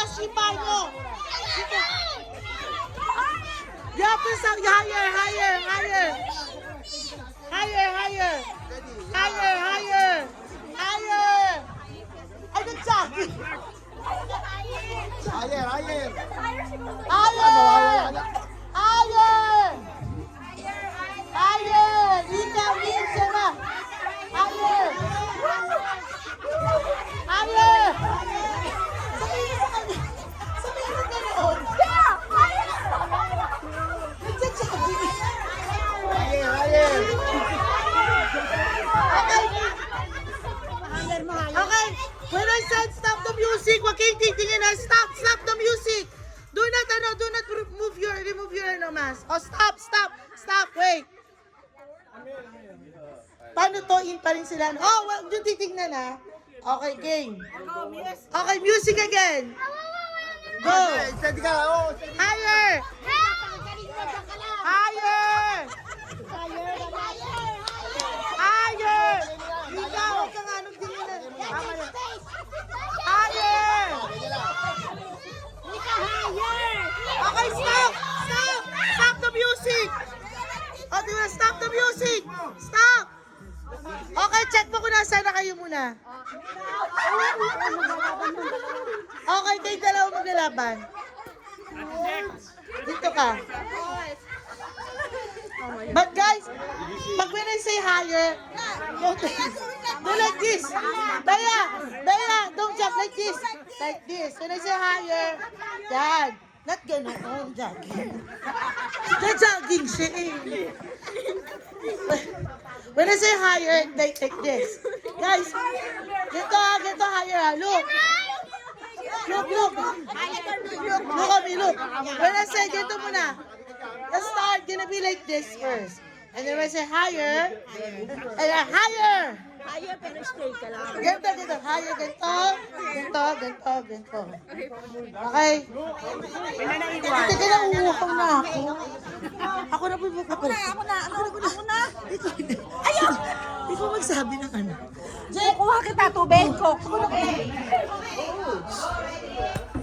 taas yung paa nyo. You have to sound higher, higher, higher. Higher, higher. Higher, higher. Higher. Ay, nag-jogging. Higher, higher. Higher. Higher. Higher. Ikaw, isa na. Higher. Higher. Sabihin mo sa kanya. Sabihin mo ganoon. Nag-jogging. Higher, higher. Okay, when I said stop the music, wag kayong titingin na. Stop the music. Do not remove your mask. Oh, stop, wait. Paano to? In pa rin sila. Oh, wag yung titingnan ha. Okay, game. Okay, music again. Go. Steady ka. Oh, steady. Higher. Higher. Higher. Ikaw, huwag kang anong tingnan. Tama na. Higher. Okay, stop. Stop the music. Oh, di ba? Stop the music. Stop. Okay, check mo kung nasaan na kayo muna. Okay, kayo dalawa maglalaban. Dito ka. But guys, pag when I say higher, do like this. Daya, don't jump like this. Like this. When I say higher, yan. Not ganoon, jogging. Jogging siya eh. When I say higher, like this. Guys, ganito higher. Look. Look at me, look. When I say ganito muna, let's start gonna be like this first. And then when I say higher, and then higher. Higher pero straight ka lang. Ganito. Higher, ganito. Okay? Teka na, uuhaw na ako. Ako na po yung magpapalit. Ako na. Ayaw! Ikaw magsabi ng ano. Kuha kita tubig ko. Ako na po.